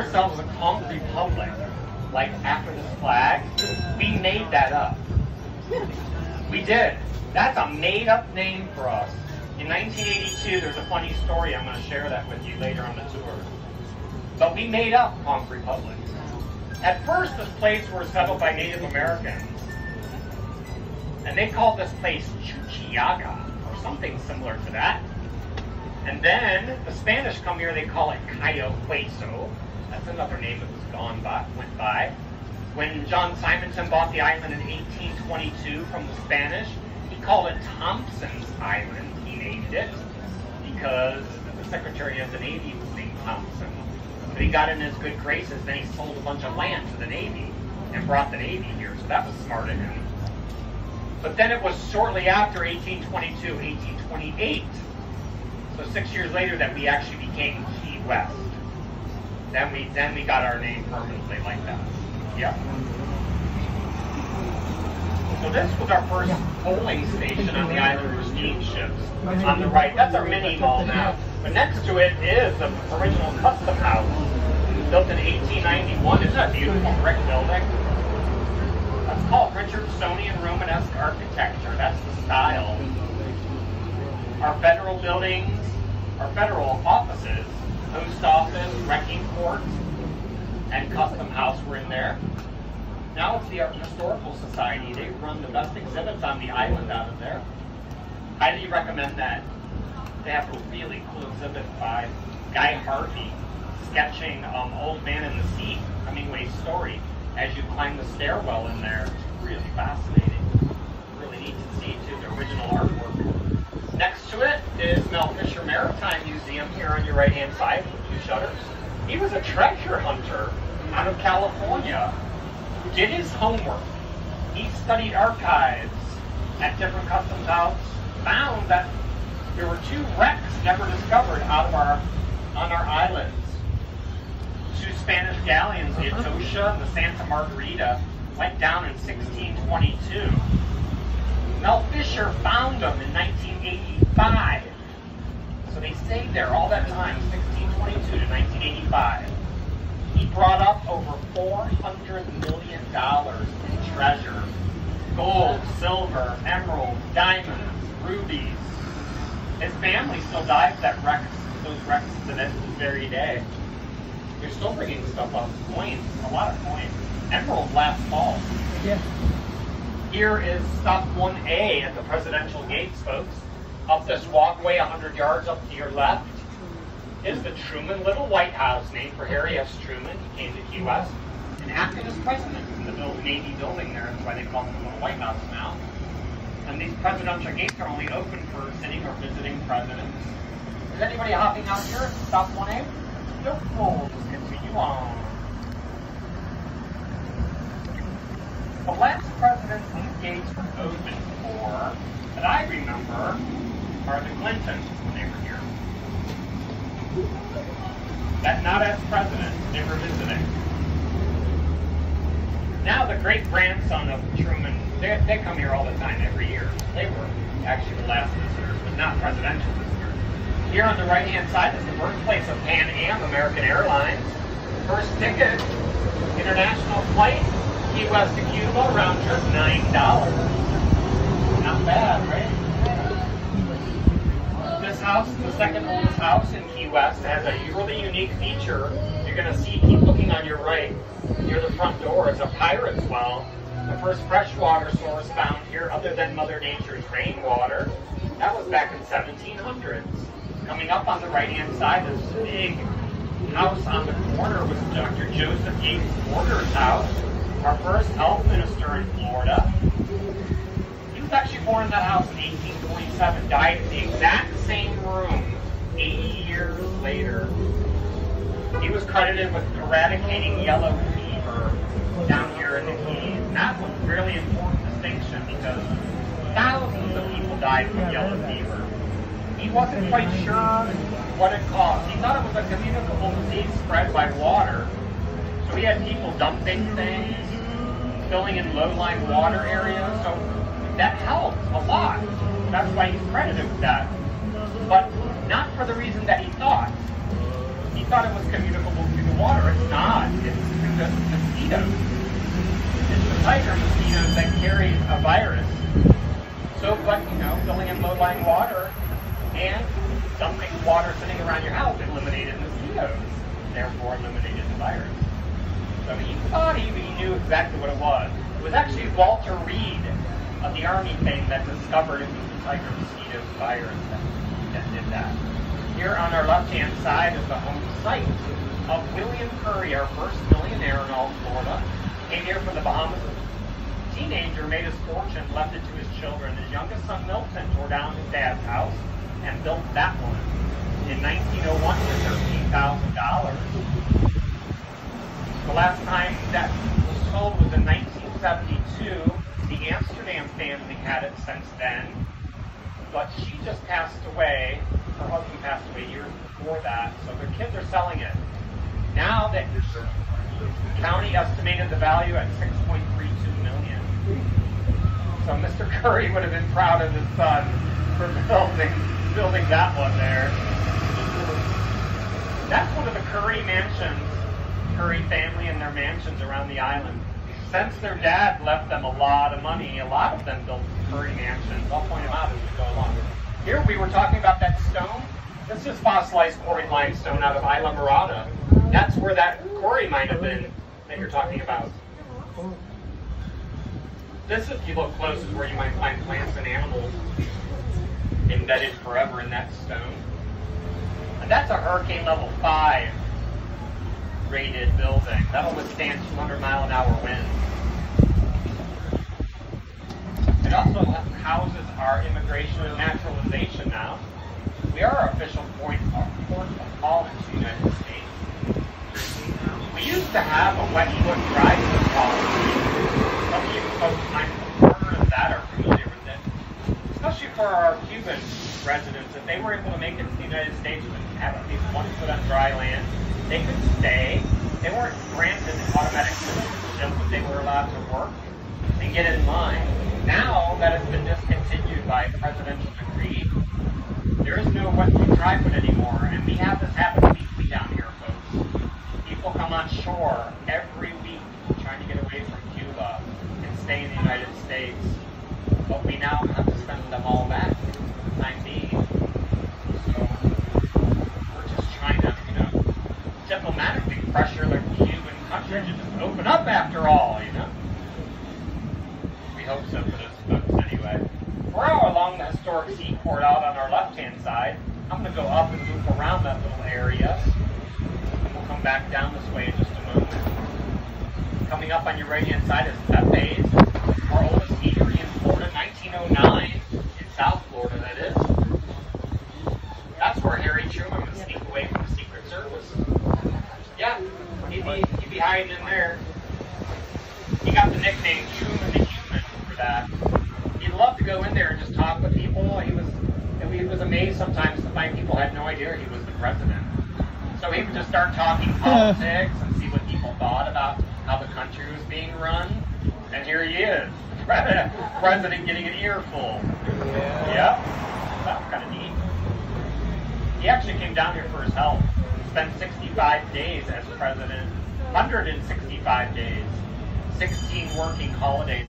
ourselves a Conch Republic, like after this flag. We made that up. We did. That's a made-up name for us. In 1982, there's a funny story. I'm going to share that with you later on the tour. But we made up Conch Republic. At first, this place was settled by Native Americans. And they called this place Chuchiaga, or something similar to that. And then the Spanish come here, they call it Cayo Hueso. That's another name that went by. When John Simonton bought the island in 1822 from the Spanish, he called it Thompson's Island. He named it because the Secretary of the Navy was named Thompson. But he got in his good graces, then he sold a bunch of land to the Navy and brought the Navy here, so that was smart of him. But then it was shortly after 1822, 1828, so 6 years later, that we actually became Key West. Then we got our name permanently like that. Yeah. So this was our first coaling station on the island for steamships. On the right, that's our mini mall now. But next to it is the original custom house, built in 1891. Isn't that a beautiful brick building? That's called Richardsonian Romanesque architecture. That's the style. Our federal buildings, our federal offices, post office, wrecking port, and custom house were in there. Now it's the Art Historical Society. They run the best exhibits on the island out of there. Highly recommend that. They have a really cool exhibit by Guy Harvey sketching Old Man in the Sea, Hemingway's story, as you climb the stairwell in there. It's really fascinating. Really neat to see, too, the original artwork. Next to it is Mel Fisher Maritime Museum here on your right-hand side with 2 shutters. He was a treasure hunter out of California who did his homework. He studied archives at different customs houses, found that there were 2 wrecks never discovered on our islands. 2 Spanish galleons, the Atocha and the Santa Margarita, went down in 1622. Mel Fisher found them in 1985. So they stayed there all that time, 1622 to 1985. He brought up over $400 million in treasure. Gold, silver, emerald, diamonds, rubies. His family still dives those wrecks to this very day. They're still bringing stuff up. Coins, a lot of coins. Emerald last fall. Yeah. Here is stop 1A at the Presidential Gates, folks. Up this walkway, 100 yards up to your left, is the Truman Little White House, named for Harry S. Truman. He came to Key West and acted as president in the Navy building there. That's why they call it the Little White House now. And these presidential gates are only open for sitting or visiting presidents. Is anybody hopping out here at stop 1A? Nope. We'll just continue on. The last presidents these gates were open for, that I remember, are the Clintons when they were here. That not as president, they were visiting. Now the great-grandson of Truman, they come here all the time, every year. They were actually the last visitors, but not presidential visitors. Here on the right-hand side is the birthplace of Pan Am, American Airlines. First ticket, international flight, Key West to Cuba, round trip, $9. Not bad, right? This house is the second oldest house in Key West. It has a really unique feature. You're going to see, keep looking on your right, near the front door, is a pirate's well. The first freshwater source found here, other than Mother Nature's rainwater. That was back in 1700s. Coming up on the right-hand side is this big house on the corner was Dr. Joseph Yates Porter's house, our first health minister in Florida. He was actually born in that house in 1847, died in the exact same room 80 years later. He was credited with eradicating yellow fever down here in the Keys. And that's a really important distinction because thousands of people died from yellow fever. He wasn't quite sure what it caused. He thought it was a communicable disease spread by water. So he had people dumping things, filling in low-lying water areas. So that helped a lot. That's why he's credited with that. But not for the reason that he thought. He thought it was communicable through the water. It's not. mosquitoes. It's the tiger mosquitoes that carry a virus. So, but, filling in low-lying water and dumping water sitting around your house eliminated mosquitoes, therefore eliminated the virus. So he thought he knew exactly what it was. It was actually Walter Reed of the Army fame that discovered it was the tiger mosquito virus that did that. Here on our left-hand side is the home site of William Curry, our first millionaire in all Florida. Came here from the Bahamas. Teenager, made his fortune, left it to his children. His youngest son, Milton, tore down his dad's house and built that one in 1901 for $13,000. The last time that was sold was in 1972. The Amsterdam family had it since then, but she just passed away. Her husband passed away years before that, so their kids are selling it. Now that the county estimated the value at $6.32 million. So Mr. Curry would have been proud of his son for building that one there. That's one of the Curry mansions, Curry family and their mansions around the island. Since their dad left them a lot of money, a lot of them built Curry mansions. I'll point them out as we go along. Here we were talking about that stone. This is fossilized quarried limestone out of Isla Mirada. That's where that quarry might have been that you're talking about. This, if you look close, is where you might find plants and animals embedded forever in that stone. And that's a hurricane level 5 rated building. That'll withstand 200-mile-an-hour winds. It also houses our immigration and naturalization now. We are our official port of call into the United States. We used to have a wet foot dry foot policy. Some of you folks might have heard of that or familiar with it. Especially for our Cuban residents, if they were able to make it to the United States and have at least 1 foot on dry land, they could stay. They weren't granted automatic citizenship, but they were allowed to work and get in line. Now that it's been discontinued by presidential decree, there is no wet foot dry foot anymore, and we have this happen weekly down here, folks. People come on shore every week trying to get away from Cuba and stay in the United States, but we now have to send them all back for the time being. So we're just trying to, diplomatically pressure the Cuban country to just open up after all, We hope so for those folks anyway. We're all along the historic seaport out on our left-hand side. I'm going to go up and move around that little area. And we'll come back down this way in just a moment. Coming up on your right-hand side is Pepe's, our oldest eatery in Florida, 1909, in South Florida, that is. That's where Harry Truman would sneak away from the Secret Service. Yeah, he'd be hiding in there. He got the nickname Truman the Human for that. He'd love to go in there and just talk with people. He was amazed sometimes to find people had no idea he was the president. So he would just start talking politics and see what people thought about how the country was being run. And here he is, president getting an earful. Yeah, that was kind of neat. He actually came down here for his health. Spent 65 days as president, 165 days, 16 working holidays.